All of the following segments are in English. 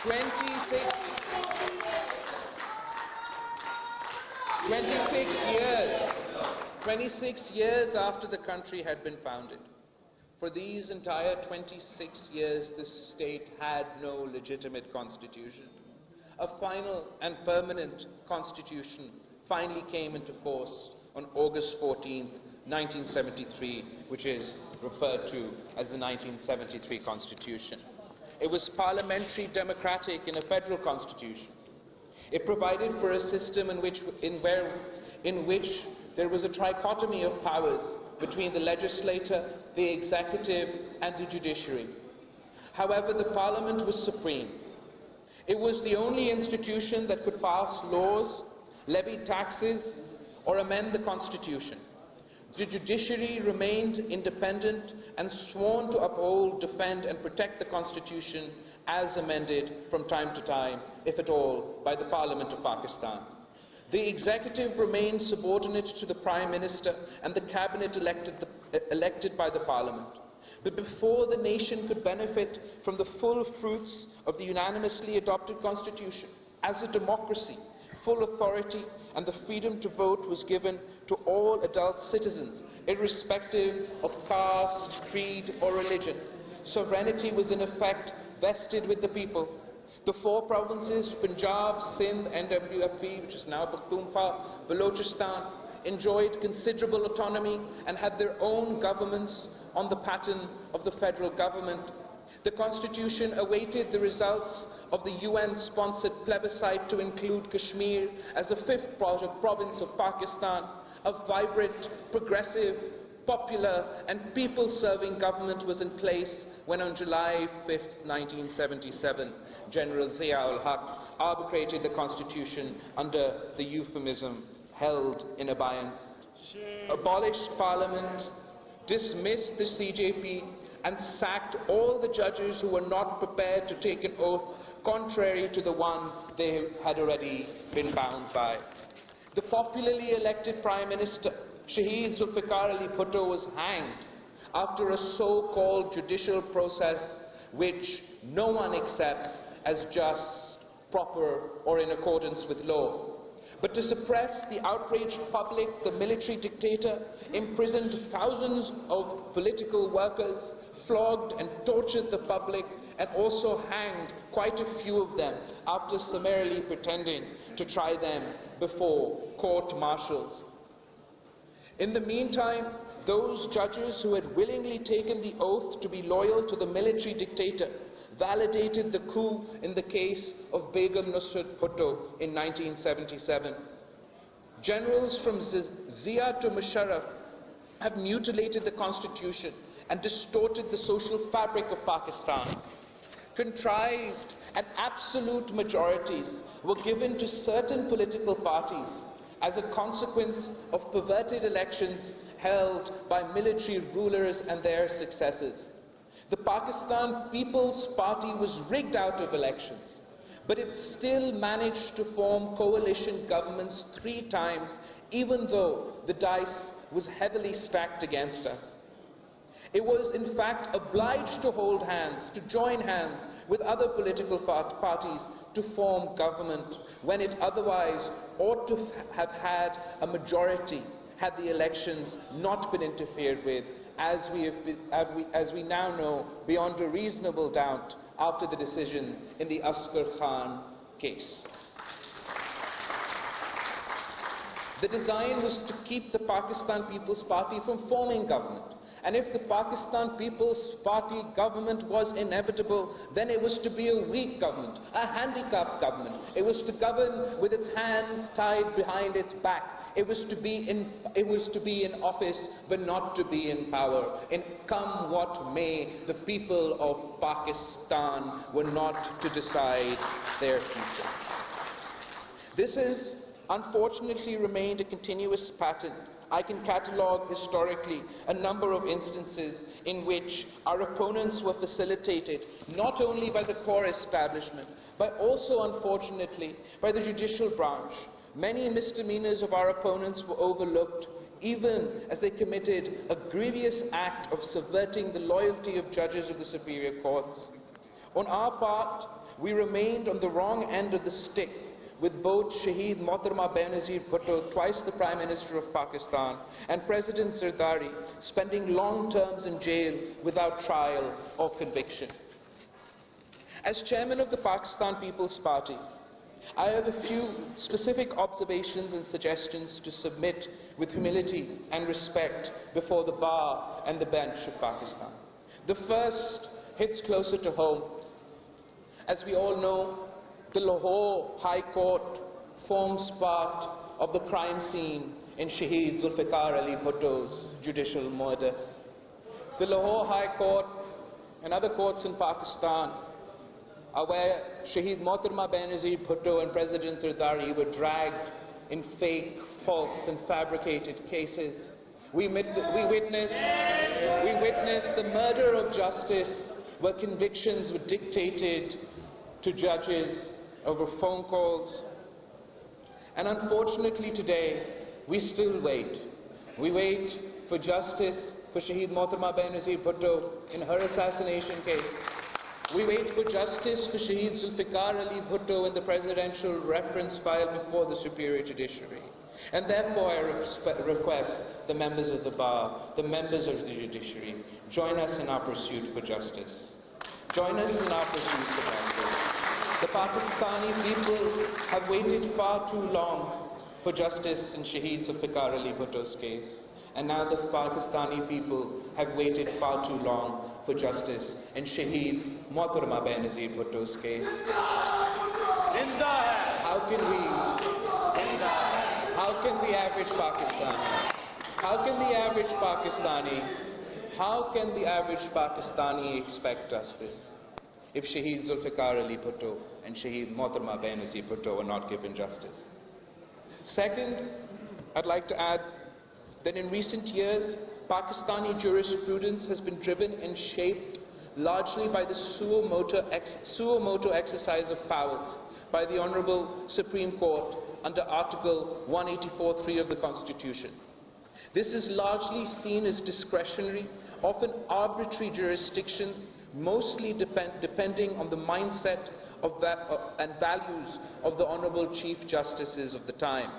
26 years after the country had been founded. For these entire 26 years, the state had no legitimate constitution. A final and permanent constitution finally came into force on August 14th, 1973, which is referred to as the 1973 Constitution. It was parliamentary democratic in a federal constitution. It provided for a system in which there was a trichotomy of powers between the legislature, the executive, and the judiciary. However, the parliament was supreme. It was the only institution that could pass laws, levy taxes, or amend the constitution. The judiciary remained independent and sworn to uphold, defend, and protect the constitution as amended from time to time, if at all, by the Parliament of Pakistan. The executive remained subordinate to the Prime Minister and the cabinet elected by the Parliament. But before the nation could benefit from the full fruits of the unanimously adopted Constitution, as a democracy, full authority and the freedom to vote was given to all adult citizens, irrespective of caste, creed, or religion. Sovereignty was in effect vested with the people. The four provinces, Punjab, Sindh, NWFP, which is now Pakhtunkhwa, Balochistan, enjoyed considerable autonomy and had their own governments on the pattern of the federal government. The Constitution awaited the results of the UN-sponsored plebiscite to include Kashmir as a fifth province of Pakistan. A vibrant, progressive, popular, and people-serving government was in place when on July 5th, 1977, General Zia-ul-Haq arbitrated the Constitution under the euphemism held in abeyance, abolished Parliament, dismissed the CJP, and sacked all the judges who were not prepared to take an oath contrary to the one they had already been bound by. The popularly elected Prime Minister, Shaheed Zulfikar Ali Bhutto, was hanged after a so-called judicial process which no one accepts as just, proper, or in accordance with law. But to suppress the outraged public, the military dictator imprisoned thousands of political workers, flogged and tortured the public, and also hanged quite a few of them after summarily pretending to try them before court-martials. In the meantime, those judges who had willingly taken the oath to be loyal to the military dictator validated the coup in the case of Begum Nusrat Bhutto in 1977. Generals from Zia to Musharraf have mutilated the constitution and distorted the social fabric of Pakistan. Contrived and absolute majorities were given to certain political parties as a consequence of perverted elections held by military rulers and their successors. The Pakistan People's Party was rigged out of elections, but it still managed to form coalition governments 3 times, even though the dice was heavily stacked against us. It was in fact obliged to hold hands, to join hands with other political parties to form government, when it otherwise ought to have had a majority had the elections not been interfered with, as we now know beyond a reasonable doubt after the decision in the Asghar Khan case. The design was to keep the Pakistan People's Party from forming government. And if the Pakistan People's Party government was inevitable, then it was to be a weak government, a handicapped government. It was to govern with its hands tied behind its back. It was to be in office, but not to be in power. And come what may, the people of Pakistan were not to decide their future. This has unfortunately remained a continuous pattern. I can catalogue historically a number of instances in which our opponents were facilitated not only by the core establishment, but also, unfortunately, by the judicial branch. Many misdemeanors of our opponents were overlooked, even as they committed a grievous act of subverting the loyalty of judges of the superior courts. On our part, we remained on the wrong end of the stick with both Shaheed Mohtarama Benazir Bhutto, twice the Prime Minister of Pakistan, and President Zerdari spending long terms in jail without trial or conviction. As chairman of the Pakistan People's Party, I have a few specific observations and suggestions to submit with humility and respect before the bar and the bench of Pakistan. The first hits closer to home. As we all know, the Lahore High Court forms part of the crime scene in Shaheed Zulfikar Ali Bhutto's judicial murder. The Lahore High Court and other courts in Pakistan are where Shaheed Mohtarama Benazir Bhutto and President Zerdari were dragged in fake, false and fabricated cases. We witnessed the murder of justice, where convictions were dictated to judges over phone calls. And unfortunately today, we still wait. We wait for justice for Shaheed Mohtarama Benazir Bhutto in her assassination case. We wait for justice for Shaheed Zulfikar Ali Bhutto in the presidential reference file before the Superior Judiciary. And therefore I request the members of the bar, the members of the judiciary, join us in our pursuit for justice. Join us in our pursuit for justice. The Pakistani people have waited far too long for justice in Shaheed Zulfikar Ali Bhutto's case. And now the Pakistani people have waited far too long for justice in Shaheed Mohtarama Benazir Bhutto's case. How can the average Pakistani expect justice if Shaheed Zulfikar Ali Bhutto and Shaheed Mohtarama Benazir Bhutto are not given justice? Second, I'd like to add that in recent years, Pakistani jurisprudence has been driven and shaped largely by the suo motu exercise of powers by the Honorable Supreme Court under Article 184(3) of the Constitution. This is largely seen as discretionary, often arbitrary jurisdiction, mostly depending on the mindset and values of the Honorable Chief Justices of the time.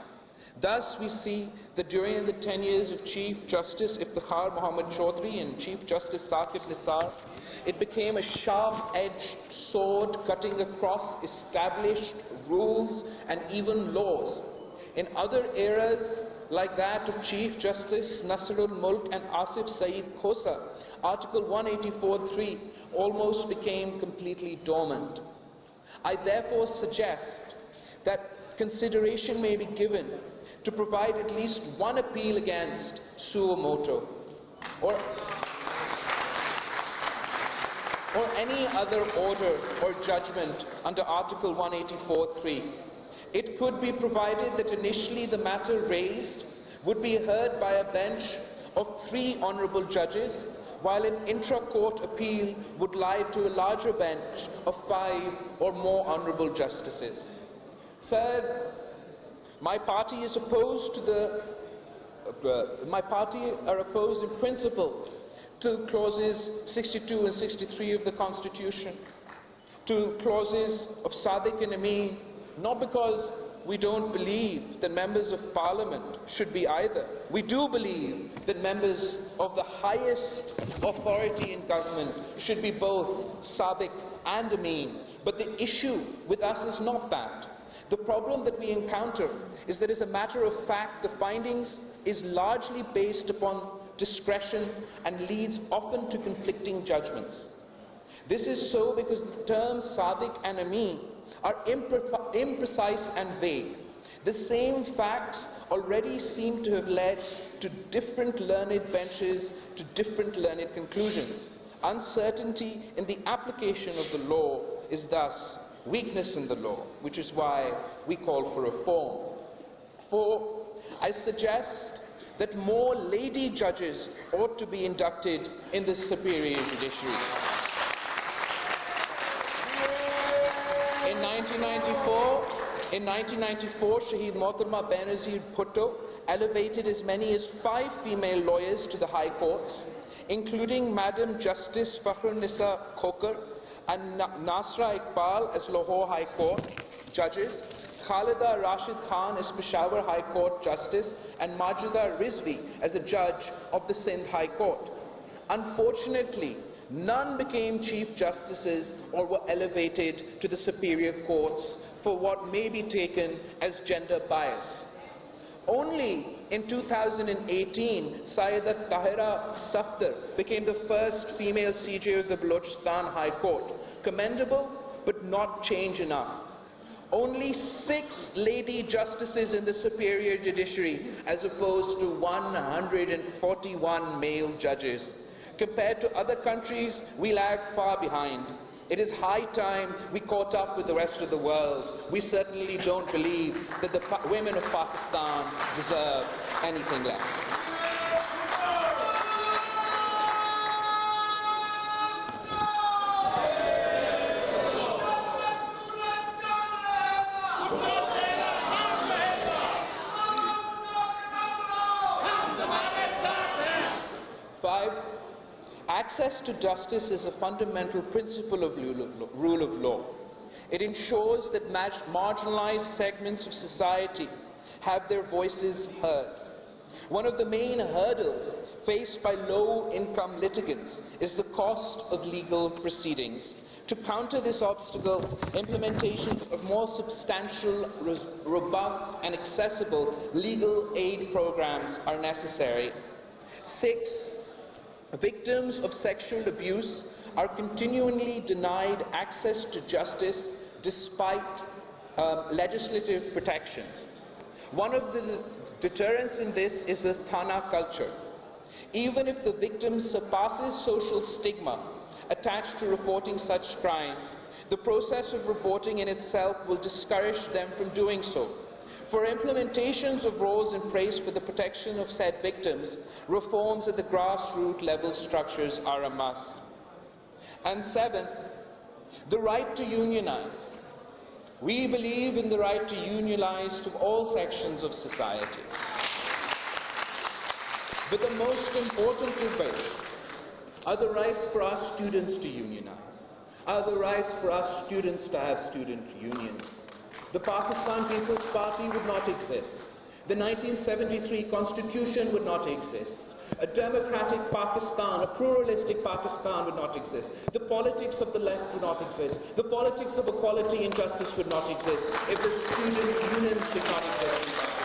Thus, we see that during the 10 years of Chief Justice Iftikhar Muhammad Chaudhry and Chief Justice Saqib Nisar, it became a sharp-edged sword cutting across established rules and even laws. In other eras, like that of Chief Justice Nasrul Mulk and Asif Saeed Khosa, Article 184(3) almost became completely dormant. I therefore suggest that consideration may be given to provide at least one appeal against suo motu or any other order or judgment under Article 184(3). It could be provided that initially the matter raised would be heard by a bench of 3 honourable judges, while an intra-court appeal would lie to a larger bench of 5 or more honourable justices. Third, my party is opposed in principle to clauses 62 and 63 of the Constitution, to clauses of Sadiq and Amin, not because we don't believe that members of Parliament should be either. We do believe that members of the highest authority in government should be both Sadiq and Amin. But the issue with us is not that. The problem that we encounter is that as a matter of fact, the findings is largely based upon discretion and leads often to conflicting judgments. This is so because the terms Sadiq and Amin are imprecise and vague. The same facts already seem to have led to different learned benches to different learned conclusions. Uncertainty in the application of the law is thus weakness in the law, which is why we call for reform. 4, I suggest that more lady judges ought to be inducted in the Superior Judiciary. In 1994, Shaheed Mohtarama Benazir Bhutto elevated as many as 5 female lawyers to the High Courts, including Madam Justice Fakhr Nisa Khokar, and Nasra Iqbal as Lahore High Court judges, Khalida Rashid Khan as Peshawar High Court Justice, and Majida Rizvi as a judge of the Sindh High Court. Unfortunately, none became Chief Justices or were elevated to the superior courts for what may be taken as gender bias. Only in 2018, Sayyidat Tahira Safdar became the first female CJ of the Balochistan High Court. Commendable, but not change enough. Only 6 lady justices in the superior judiciary as opposed to 141 male judges. Compared to other countries, we lag far behind. It is high time we caught up with the rest of the world. We certainly don't believe that the women of Pakistan deserve anything less. Access to justice is a fundamental principle of rule of law. It ensures that marginalized segments of society have their voices heard. One of the main hurdles faced by low-income litigants is the cost of legal proceedings. To counter this obstacle, implementations of more substantial, robust, and accessible legal aid programs are necessary. 6. Victims of sexual abuse are continually denied access to justice despite legislative protections. One of the deterrents in this is the Thana culture. Even if the victim surpasses social stigma attached to reporting such crimes, the process of reporting in itself will discourage them from doing so. For implementations of laws in place for the protection of said victims, reforms at the grassroots level structures are a must. And 7, the right to unionize. We believe in the right to unionize to all sections of society. But the most important debate are the rights for our students to unionize, are the rights for our students to have student unions. The Pakistan People's Party would not exist. The 1973 Constitution would not exist. A democratic Pakistan, a pluralistic Pakistan would not exist. The politics of the left would not exist. The politics of equality and justice would not exist if the student unions did not exist.